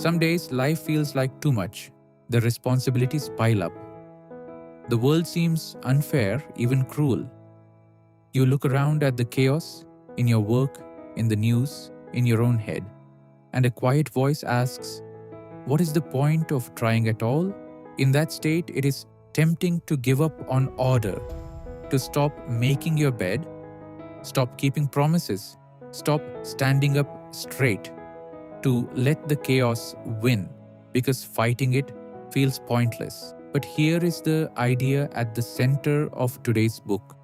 Some days life feels like too much. The responsibilities pile up. The world seems unfair, even cruel. You look around at the chaos in your work, in the news, in your own head, and a quiet voice asks, "What is the point of trying at all?" In that state, it is tempting to give up on order, to stop making your bed, stop keeping promises, stop standing up straight, to let the chaos win, because fighting it feels pointless. But here is the idea at the center of today's book.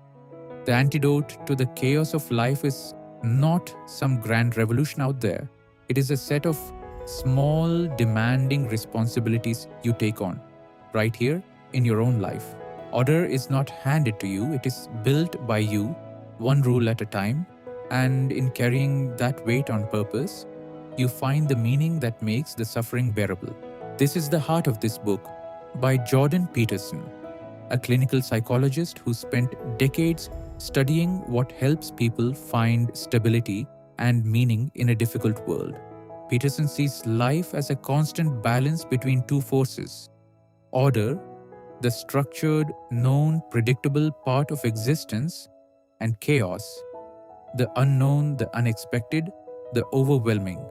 The antidote to the chaos of life is not some grand revolution out there. It is a set of small, demanding responsibilities you take on, right here in your own life. Order is not handed to you, it is built by you, one rule at a time, and in carrying that weight on purpose, you find the meaning that makes the suffering bearable. This is the heart of this book by Jordan Peterson, a clinical psychologist who spent decades studying what helps people find stability and meaning in a difficult world. Peterson sees life as a constant balance between two forces: order, the structured, known, predictable part of existence, and chaos, the unknown, the unexpected, the overwhelming.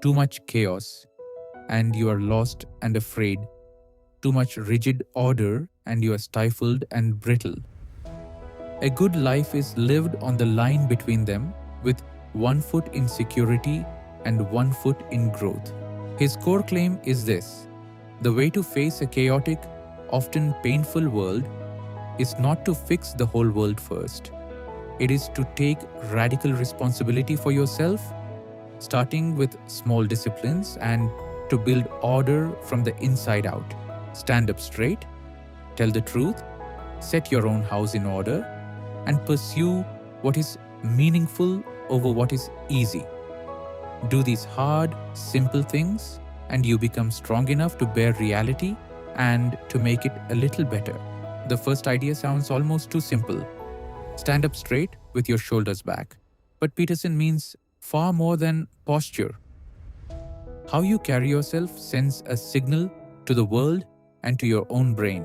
Too much chaos, and you are lost and afraid. Too much rigid order, and you are stifled and brittle. A good life is lived on the line between them, with one foot in security and one foot in growth. His core claim is this: the way to face a chaotic, often painful world is not to fix the whole world first. It is to take radical responsibility for yourself, starting with small disciplines, and to build order from the inside out. Stand up straight, tell the truth, set your own house in order, and pursue what is meaningful over what is easy. Do these hard, simple things, and you become strong enough to bear reality and to make it a little better. The first idea sounds almost too simple. Stand up straight with your shoulders back. But Peterson means far more than posture. How you carry yourself sends a signal to the world and to your own brain.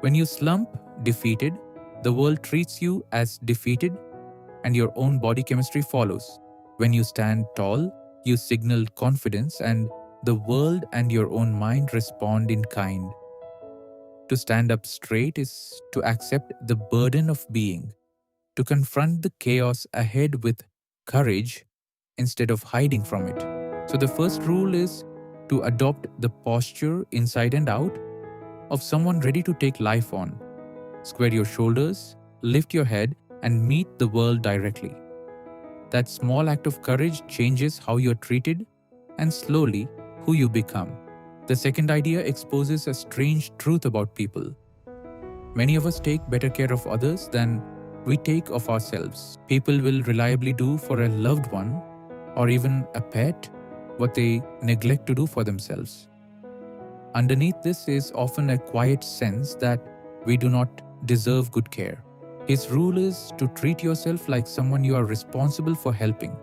When you slump, defeated, the world treats you as defeated, and your own body chemistry follows. When you stand tall, you signal confidence, and the world and your own mind respond in kind. To stand up straight is to accept the burden of being, to confront the chaos ahead with courage instead of hiding from it. So the first rule is to adopt the posture inside and out of someone ready to take life on. Square your shoulders, lift your head, and meet the world directly. That small act of courage changes how you're treated and slowly who you become. The second idea exposes a strange truth about people. Many of us take better care of others than we take of ourselves. People will reliably do for a loved one or even a pet what they neglect to do for themselves. Underneath this is often a quiet sense that we do not deserve good care. His rule is to treat yourself like someone you are responsible for helping,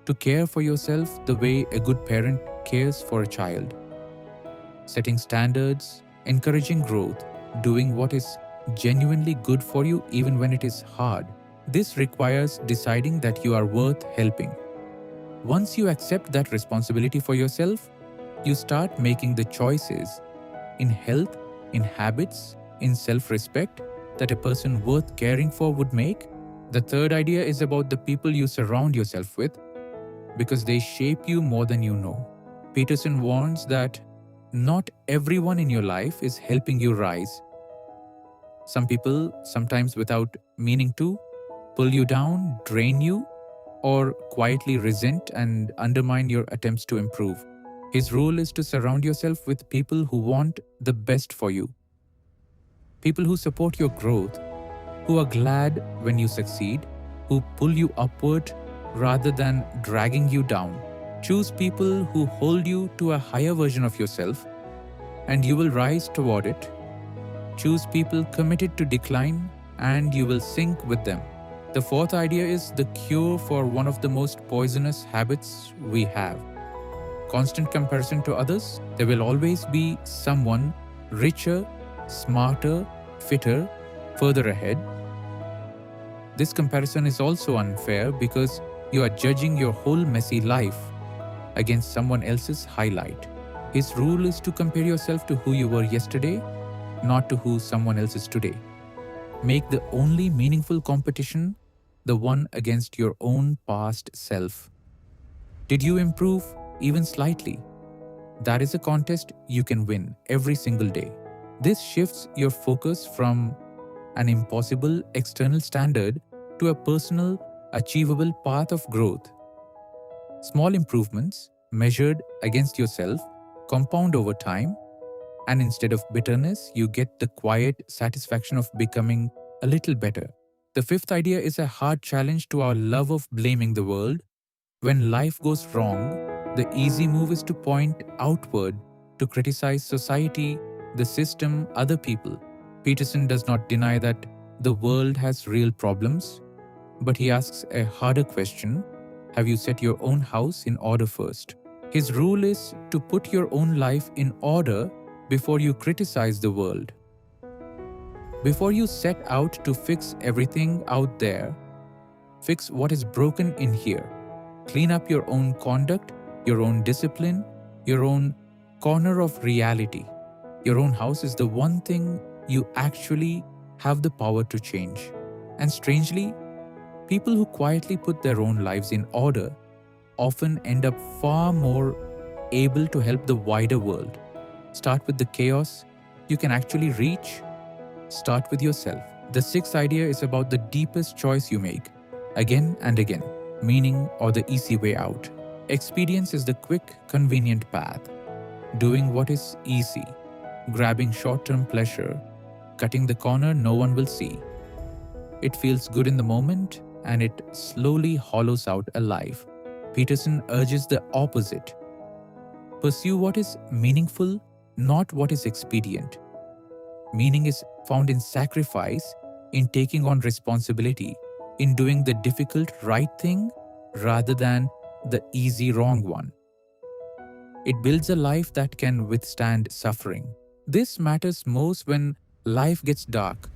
to care for yourself the way a good parent cares for a child. Setting standards, encouraging growth, doing what is genuinely good for you even when it is hard. This requires deciding that you are worth helping. Once you accept that responsibility for yourself, you start making the choices in health, in habits, in self-respect that a person worth caring for would make. The third idea is about the people you surround yourself with, because they shape you more than you know. Peterson warns that not everyone in your life is helping you rise. Some people, sometimes without meaning to, pull you down, drain you, or quietly resent and undermine your attempts to improve. His rule is to surround yourself with people who want the best for you. People who support your growth, who are glad when you succeed, who pull you upward rather than dragging you down. Choose people who hold you to a higher version of yourself, and you will rise toward it. Choose people committed to decline, and you will sink with them. The fourth idea is the cure for one of the most poisonous habits we have: constant comparison to others. There will always be someone richer, smarter, fitter, further ahead. This comparison is also unfair because you are judging your whole messy life against someone else's highlight. His rule is to compare yourself to who you were yesterday, not to who someone else is today. Make the only meaningful competition the one against your own past self. Did you improve even slightly? That is a contest you can win every single day. This shifts your focus from an impossible external standard to a personal, achievable path of growth. Small improvements, measured against yourself, compound over time, and instead of bitterness, you get the quiet satisfaction of becoming a little better. The fifth idea is a hard challenge to our love of blaming the world. When life goes wrong, the easy move is to point outward, to criticize society, the system, other people. Peterson does not deny that the world has real problems, but he asks a harder question: have you set your own house in order first? His rule is to put your own life in order before you criticize the world. Before you set out to fix everything out there, fix what is broken in here. Clean up your own conduct, your own discipline, your own corner of reality. Your own house is the one thing you actually have the power to change. And strangely, people who quietly put their own lives in order often end up far more able to help the wider world. Start with the chaos you can actually reach. Start with yourself. The sixth idea is about the deepest choice you make, again and again: meaning or the easy way out. Expedience is the quick, convenient path. Doing what is easy, grabbing short-term pleasure, cutting the corner no one will see. It feels good in the moment, and it slowly hollows out a life. Peterson urges the opposite. Pursue what is meaningful, not what is expedient. Meaning is found in sacrifice, in taking on responsibility, in doing the difficult right thing rather than the easy wrong one. It builds a life that can withstand suffering. This matters most when life gets dark.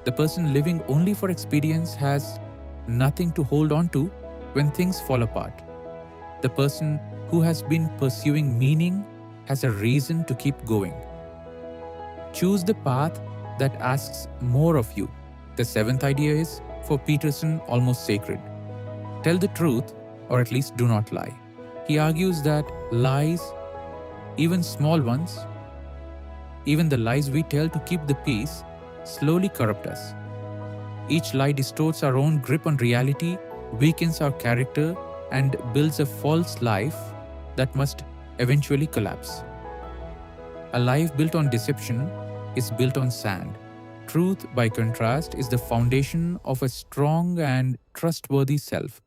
The person living only for expedience has nothing to hold on to when things fall apart. The person who has been pursuing meaning has a reason to keep going. Choose the path that asks more of you. The seventh idea is, for Peterson, almost sacred. Tell the truth, or at least do not lie. He argues that lies, even small ones, even the lies we tell to keep the peace, slowly corrupt us. Each lie distorts our own grip on reality, weakens our character, and builds a false life that must eventually collapse. A life built on deception is built on sand. Truth, by contrast, is the foundation of a strong and trustworthy self.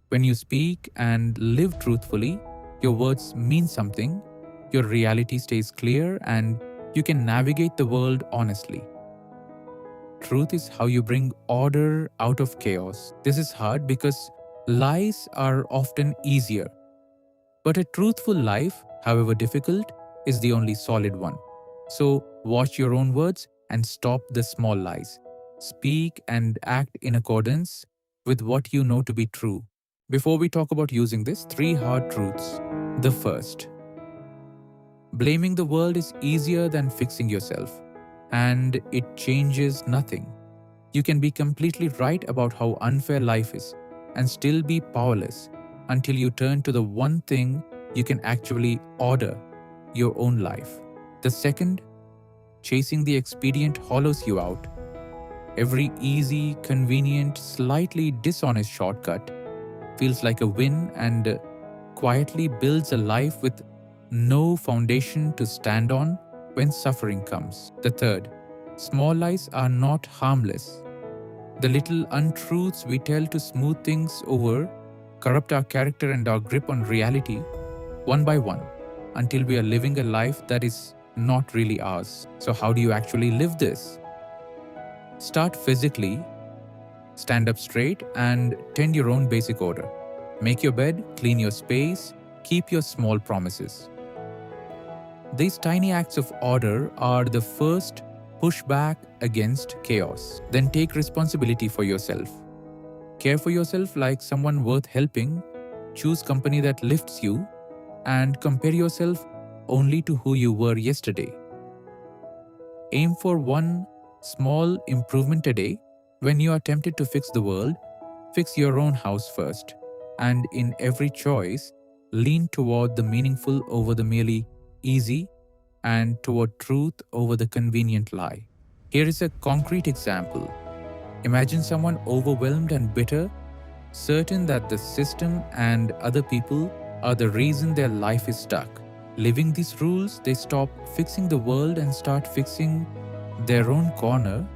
When you speak and live truthfully, your words mean something, your reality stays clear, and you can navigate the world honestly. Truth is how you bring order out of chaos. This is hard because lies are often easier. But a truthful life, however difficult, is the only solid one. So watch your own words and stop the small lies. Speak and act in accordance with what you know to be true. Before we talk about using this, 3 hard truths. The first: blaming the world is easier than fixing yourself, and it changes nothing. You can be completely right about how unfair life is and still be powerless until you turn to the one thing you can actually order: your own life. The second: chasing the expedient hollows you out. Every easy, convenient, slightly dishonest shortcut feels like a win and quietly builds a life with no foundation to stand on when suffering comes. The third: small lies are not harmless. The little untruths we tell to smooth things over corrupt our character and our grip on reality one by one until we are living a life that is not really ours. So how do you actually live this? Start physically. Stand up straight and tend your own basic order. Make your bed, clean your space, Keep your small promises. These tiny acts of order are the first pushback against chaos. Then take responsibility for yourself. Care for yourself like someone worth helping, choose company that lifts you, and compare yourself only to who you were yesterday. Aim for one small improvement a day. When you are tempted to fix the world, fix your own house first. And in every choice, lean toward the meaningful over the merely easy and toward truth over the convenient lie. Here is a concrete example. Imagine someone overwhelmed and bitter, certain that the system and other people are the reason their life is stuck. Living these rules, they stop fixing the world and start fixing their own corner.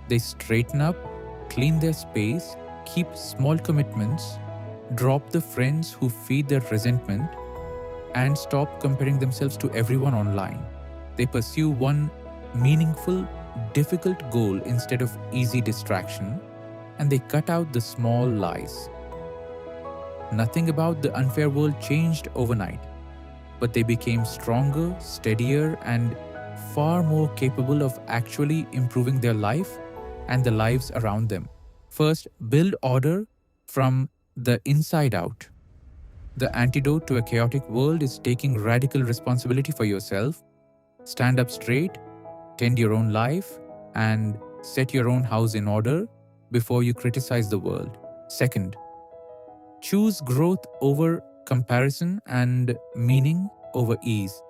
They straighten up, clean their space, keep small commitments, drop the friends who feed their resentment, and stop comparing themselves to everyone online. They pursue one meaningful, difficult goal instead of easy distraction, and they cut out the small lies. Nothing about the unfair world changed overnight, but they became stronger, steadier, and far more capable of actually improving their life and the lives around them. First, build order from the inside out. The antidote to a chaotic world is taking radical responsibility for yourself. Stand up straight, tend your own life, and set your own house in order before you criticize the world. Second, choose growth over comparison and meaning over ease.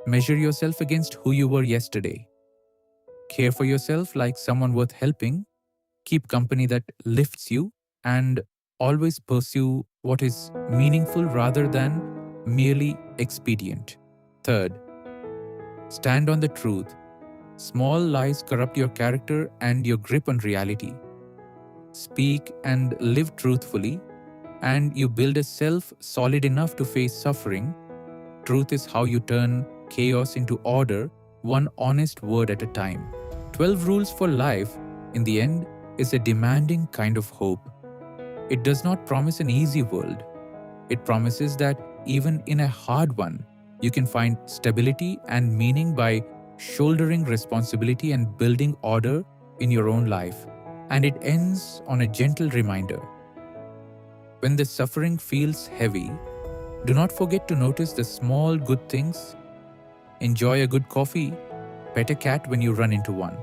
Measure yourself against who you were yesterday. Care for yourself like someone worth helping. Keep company that lifts you, and always pursue what is meaningful rather than merely expedient. Third, stand on the truth. Small lies corrupt your character and your grip on reality. Speak and live truthfully, and you build a self solid enough to face suffering. Truth is how you turn chaos into order, one honest word at a time. 12 Rules for Life, in the end, is a demanding kind of hope. It does not promise an easy world. It promises that even in a hard one, you can find stability and meaning by shouldering responsibility and building order in your own life. And it ends on a gentle reminder. When the suffering feels heavy, do not forget to notice the small good things. Enjoy a good coffee, pet a cat when you run into one.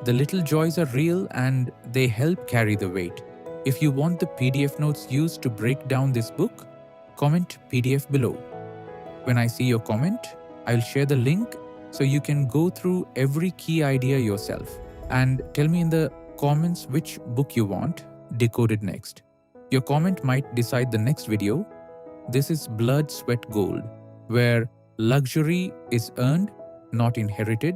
The little joys are real and they help carry the weight. If you want the PDF notes used to break down this book, comment PDF below. When I see your comment, I'll share the link so you can go through every key idea yourself. And tell me in the comments which book you want decoded next. Your comment might decide the next video. This is Blood, Sweat, Gold, where luxury is earned, not inherited.